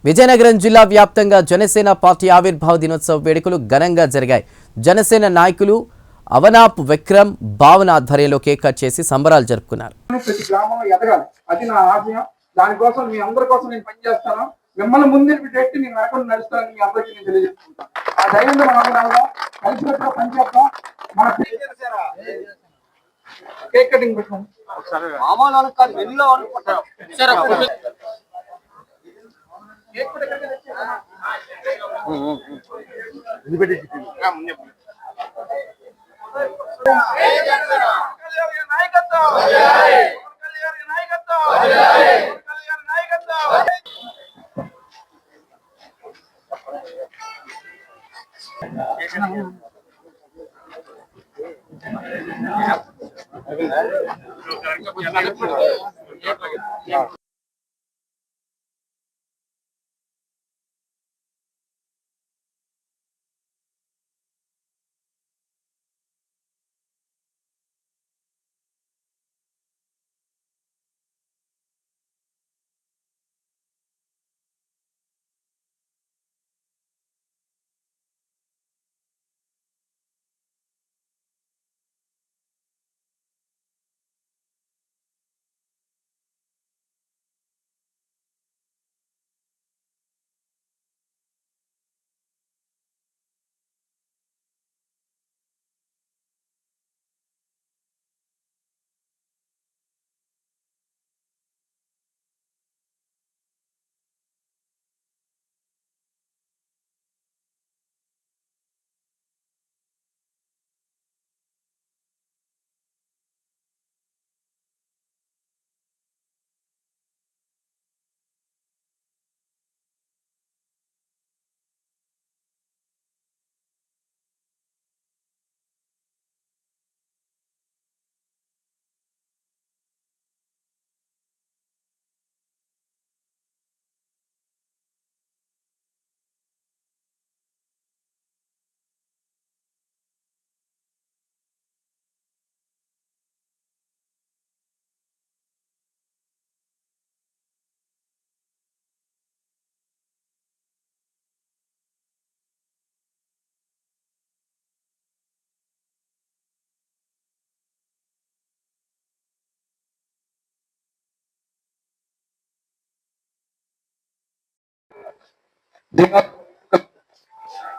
విజయనగరం జిల్లా వ్యాప్తంగా జనసేన పార్టీ ఆవిర్భావ దినోత్సవ వేడుకలు ఘనంగా జరిగాయి. జనసేన నాయకులు అవనాప్ విక్రమ్ భావన ఆధ్వర్యంలో కేక్ కట్ చేసి సంబరాలు జరుపుకున్నారు. ప్రతి గ్రామంలో ఎదగాలి, అది నా ఆశయం. దానికోసం మీ అందరి కోసం నేను పనిచేస్తాను. మిమ్మల్ని ముందు పెట్టి నేను వెనకుండా నడుస్తానని మీ అందరికీ నేను తెలియజేసుకుంటాను. ఆ ధైర్యంలో మనం కలిసికట్టుగా పనిచేస్తాం. మన కేక్ కటింగ్ పెట్టుకోండి.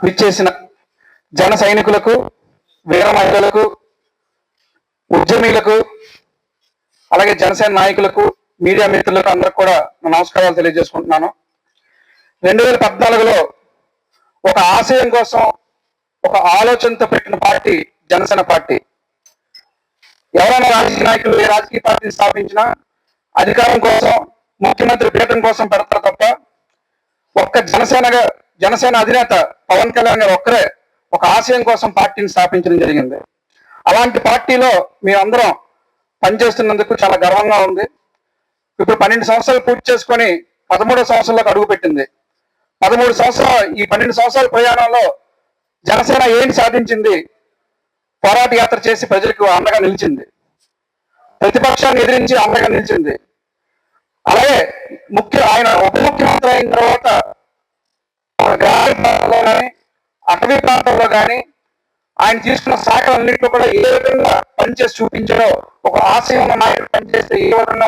విచ్చేసిన జన సైనికులకు, వీర మహిళలకు, ఉద్యమీలకు, అలాగే జనసేన నాయకులకు, మీడియా మిత్రులకు అందరికి కూడా నమస్కారాలు తెలియజేసుకుంటున్నాను. 2014లో ఒక ఆశయం కోసం, ఒక ఆలోచనతో పెట్టిన పార్టీ జనసేన పార్టీ. ఎవరైనా రాజకీయ నాయకులు ఏ రాజకీయ పార్టీని స్థాపించినా అధికారం కోసం, ముఖ్యమంత్రి పీఠం కోసం పెడతారు తప్ప ఒక్క జనసేన అధినేత పవన్ కళ్యాణ్ గారు ఒక్కరే ఒక ఆశయం కోసం పార్టీని స్థాపించడం జరిగింది. అలాంటి పార్టీలో మేమందరం పనిచేస్తున్నందుకు చాలా గర్వంగా ఉంది. ఇప్పుడు 12 సంవత్సరాలు పూర్తి చేసుకొని 13వ సంవత్సరంలోకి అడుగు పెట్టింది. 12 సంవత్సరాల ప్రయాణంలో జనసేన ఏంటి సాధించింది? పోరాట యాత్ర చేసి ప్రజలకు అండగా నిలిచింది, ప్రతిపక్షాన్ని ఎదిరించి అండగా నిలిచింది. అలాగే ఆయన ఉప ముఖ్యమంత్రి అయిన తర్వాత గ్రామీణ ప్రాంతాల్లో కానీ, అటవీ ప్రాంతాల్లో కానీ ఆయన తీసుకున్న శాఖలన్నింటిలో కూడా ఏ విధంగా పనిచేసి చూపించారో, ఒక ఆశయం ఉన్న నాయకుడు పనిచేస్తే ఏ విధంగా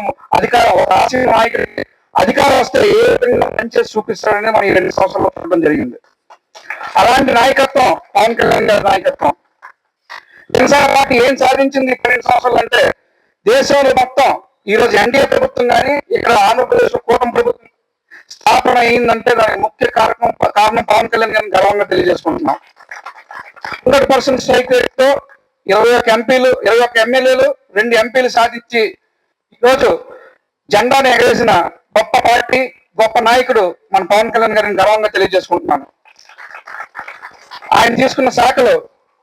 ఒక ఆశయం నాయకుడికి అధికారం వస్తే ఏ విధంగా పనిచేసి చూపిస్తారని మనం ఈ 2 సంవత్సరాల్లో చూడడం జరిగింది. అలాంటి నాయకత్వం పవన్ కళ్యాణ్ గారి నాయకత్వం. జనసేన పార్టీ ఏం సాధించింది 12 సంవత్సరాలు అంటే, దేశంలో మొత్తం ఈరోజు ఎన్డీఏ ప్రభుత్వం కానీ, ఇక్కడ ఆంధ్రప్రదేశ్ కూటమి ప్రభుత్వం స్థాపన అయిందంటే దానికి ముఖ్య కారణం పవన్ కళ్యాణ్ గారిని గర్వంగా తెలియజేసుకుంటున్నాం. 100% స్ట్రైక్ రేట్తో 21 ఎంపీలు, 21 ఎమ్మెల్యేలు, 2 ఎంపీలు సాధించి ఈరోజు జెండాను ఎగరేసిన గొప్ప పార్టీ, గొప్ప నాయకుడు మన పవన్ కళ్యాణ్ గారిని గర్వంగా తెలియజేసుకుంటున్నాను. ఆయన తీసుకున్న శాఖలు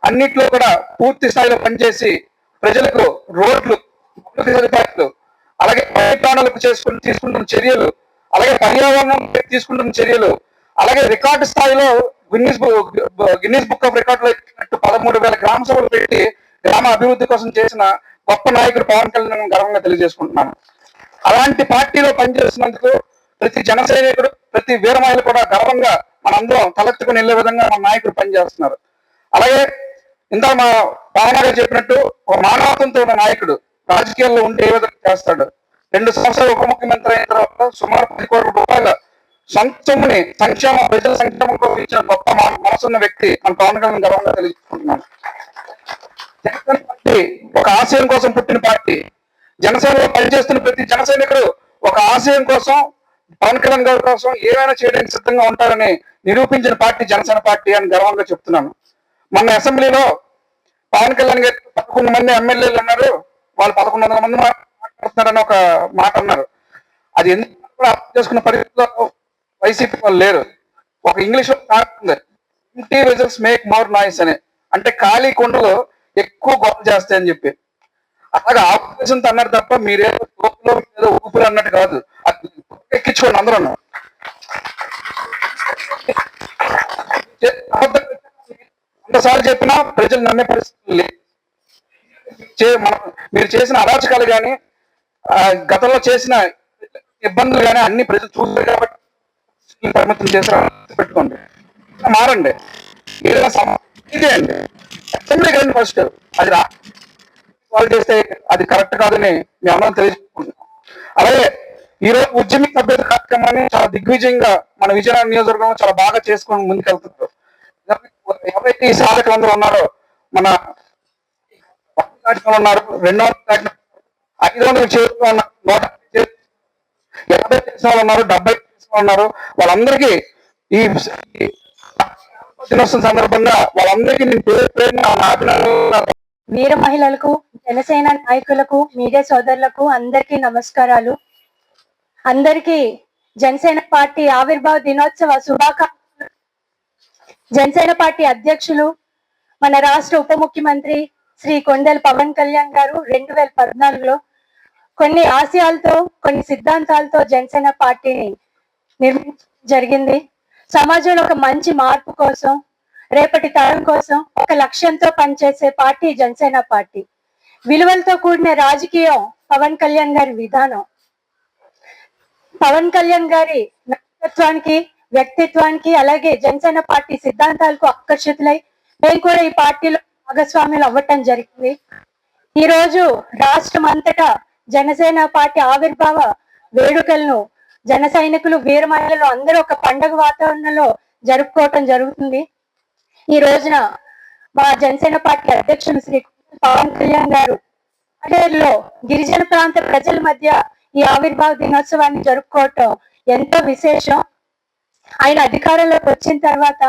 అన్నిట్లో కూడా పూర్తి స్థాయిలో పనిచేసి ప్రజలకు రోడ్లు, సదుపాయాలు, అలాగే ప్రాణాలకు తీసుకుంటున్న చర్యలు, అలాగే పర్యావరణం తీసుకుంటున్న చర్యలు, అలాగే రికార్డు స్థాయిలో గిన్నీస్ బుక్ ఆఫ్ రికార్డులో 13,000 గ్రామ సభలు పెట్టి గ్రామ అభివృద్ధి కోసం చేసిన గొప్ప నాయకుడు పవన్ కళ్యాణ్ గర్వంగా తెలియజేసుకుంటున్నాను. అలాంటి పార్టీలో పనిచేస్తున్నందుకు ప్రతి జన సైనికుడు, ప్రతి వీర మహిళ కూడా గర్వంగా మనందరం తలెత్తుకుని వెళ్లే విధంగా మన నాయకుడు పనిచేస్తున్నారు. అలాగే ఇందా మా పవన్ గారు చెప్పినట్టు ఒక మానవత్వంతో ఉన్న నాయకుడు రాజకీయాల్లో ఉంటే ఏ విధంగా చేస్తాడు. 2 సంవత్సరాలు ఉప ముఖ్యమంత్రి అయిన తర్వాత సుమారు 10 కోట్ల రూపాయల సొంతముని ప్రజల సంక్షేమం కోసం ఇచ్చిన గొప్ప మనసున్న వ్యక్తి మన పవన్ కళ్యాణ్ గర్వంగా తెలుసుకుంటున్నాను. జనసేన పార్టీ ఒక ఆశయం కోసం పుట్టిన పార్టీ. జనసేనలో పనిచేస్తున్న ప్రతి జన సైనికుడు ఒక ఆశయం కోసం, పవన్ కళ్యాణ్ గారి కోసం ఏమైనా చేయడానికి సిద్ధంగా ఉంటారని నిరూపించిన పార్టీ జనసేన పార్టీ అని గర్వంగా చెప్తున్నాను. మొన్న అసెంబ్లీలో పవన్ కళ్యాణ్ గారు 11 మంది ఎమ్మెల్యేలు ఉన్నారు, వాళ్ళు 1100 మంది మాట్లాడుతున్నారని ఒక మాట అన్నారు. అది ఎందుకు కూడా అర్థం చేసుకున్న పరిస్థితుల్లో వైసీపీ వాళ్ళు లేరు. ఒక ఇంగ్లీష్ ఉంది, empty vessels make more noise అని, అంటే ఖాళీ కుండలు ఎక్కువ గొప్ప చేస్తాయని చెప్పి. అలాగే ఆపరేషన్ అన్నారు తప్ప మీరేదో తోపులో ఏదో ఊపిరి అన్నట్టు కాదు. అది ఎక్కించుకోండి అందరూ. అంతసార్లు చెప్పినా ప్రజలు నమ్మే పరిస్థితులు లేవు. మీరు చేసిన అరాచకాలు కానీ, గతంలో చేసిన ఇబ్బందులు కానీ అన్ని ప్రజలు చూస్తారు కాబట్టి పరిమితం చేసి పెట్టుకోండి, మారండి. ఇదేండి అసెంబ్లీ కానీ ఫస్ట్ అది వాళ్ళు చేస్తే అది కరెక్ట్ కాదని మీ అందరం తెలియజేసుకుంటున్నాం. అలాగే ఈరోజు ఉద్యమ సభ్యత కార్యక్రమాన్ని చాలా దిగ్విజయంగా మన విజయనగరం నియోజకవర్గంలో చాలా బాగా చేసుకొని ముందుకెళ్తున్నారు. ఎవరైతే ఈ సాధకులు అందరూ ఉన్నారో, మన ఉన్నారు, 200 500 చేతులు ఉన్నారు, 150 చేసిన వాళ్ళు ఉన్నారు, 70 చేసిన ఉన్నారు. వాళ్ళందరికీ ఈ దినోత్సవం సందర్భంగా వాళ్ళందరికీ నేను పేరు వీర మహిళలకు, జనసేన నాయకులకు, మీడియా సోదరులకు అందరికీ నమస్కారాలు. అందరికీ జనసేన పార్టీ ఆవిర్భావ దినోత్సవ శుభాకాంక్షలు. జనసేన పార్టీ అధ్యక్షులు, మన రాష్ట్ర ఉప ముఖ్యమంత్రి శ్రీ కొండెల పవన్ కళ్యాణ్ గారు 2014లో కొన్ని ఆశయాలతో, కొన్ని సిద్ధాంతాలతో జనసేన పార్టీని నిర్మించడం జరిగింది. సమాజంలో ఒక మంచి మార్పు కోసం, రేపటి తరం కోసం ఒక లక్ష్యంతో పనిచేసే పార్టీ జనసేన పార్టీ. విలువలతో కూడిన రాజకీయం పవన్ కళ్యాణ్ గారి విధానం. పవన్ కళ్యాణ్ గారి నాయకత్వానికి, వ్యక్తిత్వానికి, అలాగే జనసేన పార్టీ సిద్ధాంతాలకు ఆకర్షితులై మేము కూడా ఈ పార్టీలో భాగస్వాములు అవ్వటం జరిగింది. ఈ రోజు రాష్ట్రం అంతటా జనసేన పార్టీ ఆవిర్భావ వేడుకలను జన సైనికులు, వీర మహిళలు అందరూ ఒక పండుగ వాతావరణంలో జరుపుకోవటం జరుగుతుంది. ఈ రోజున మా జనసేన పార్టీ అధ్యక్షులు శ్రీ పవన్ కళ్యాణ్ గారు లో గిరిజన ప్రాంత ప్రజల మధ్య ఈ ఆవిర్భావ దినోత్సవాన్ని జరుపుకోవటం ఎంతో విశేషం. ఆయన అధికారంలోకి వచ్చిన తర్వాత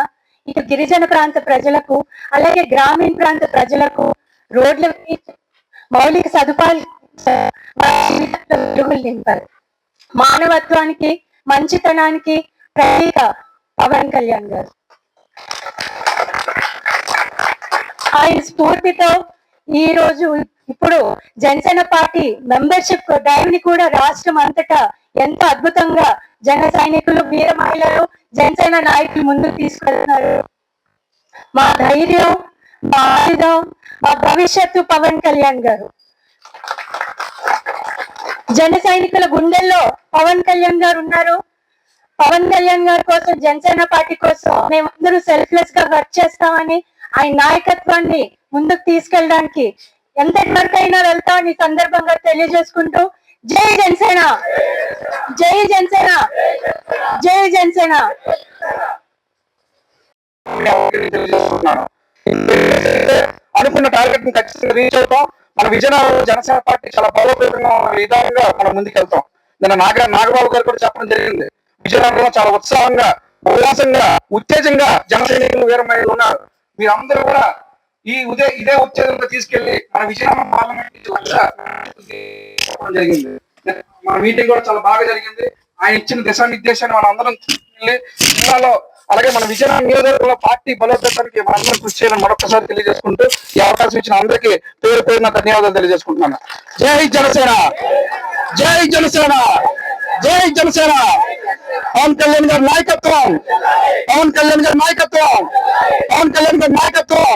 ఇటు గిరిజన ప్రాంత ప్రజలకు, అలాగే గ్రామీణ ప్రాంత ప్రజలకు రోడ్ల మౌలిక సదుపాయాలు వెలుగులు నింపారు. మానవత్వానికి, మంచితనానికి ప్రతీక పవన్ కళ్యాణ్ గారు. ఆయన స్ఫూర్తితో ఈ రోజు ఇప్పుడు జనసేన పార్టీ మెంబర్షిప్ డ్రైవ్ ని కూడా రాష్ట్రం అంతటా ఎంతో అద్భుతంగా జన సైనికులు, వీర మహిళలు, జనసేన నాయకులు ముందుకు తీసుకెళ్తున్నారు. మా ధైర్యం, మా ఆయుధం, మా భవిష్యత్తు పవన్ కళ్యాణ్ గారు. జన సైనికుల గుండెల్లో పవన్ కళ్యాణ్ గారు ఉన్నారు. పవన్ కళ్యాణ్ గారి కోసం, జనసేన పార్టీ కోసం మేమందరూ సెల్ఫ్లెస్ గా వర్క్ చేస్తామని, ఆయన నాయకత్వాన్ని ముందుకు తీసుకెళ్ళడానికి ఎంతటి వరకు అయినా వెళ్తామని ఈ సందర్భంగా తెలియజేసుకుంటూ, జై జనసేన, జై జనసేన, జై జనసేన. అనుకున్న టార్గెట్ ని ఖచ్చితంగా రీచ్ అవుతాం. మన విజయనగరం జనసేన పార్టీ చాలా బలోపేతంగా విధానంగా మనం ముందుకెళ్తాం. నిన్న నాగబాబు గారు కూడా చెప్పడం జరిగింది. విజయనగరంలో చాలా ఉత్సాహంగా, ఉల్లాసంగా, ఉత్తేజంగా జన సైనికులు, వీర మహిళలు ఉన్నారు. మీరందరూ కూడా ఇదే ఉత్తేజంగా తీసుకెళ్లి మన విజయనగరం పార్లమెంట్ జరిగింది. మన మీటింగ్ కూడా చాలా బాగా జరిగింది. ఆయన ఇచ్చిన దిశానిర్దేశాన్ని మనం అందరం తీసుకెళ్లి జిల్లాలో, అలాగే మన విజయనగరం నియోజకవర్గంలో పార్టీ బలోపేతానికి మనందరం కృషి చేయాలని మరొకసారి తెలియజేసుకుంటూ, ఈ అవకాశం ఇచ్చిన అందరికీ పేరు పేరున ధన్యవాదాలు తెలియజేసుకుంటున్నాను. జై జనసేన, జై జనసేన, జై జనసేన. పవన్ కళ్యాణ్ గారి నాయకత్వం, పవన్ కళ్యాణ్ గారి నాయకత్వం, పవన్ కళ్యాణ్ గారి నాయకత్వం.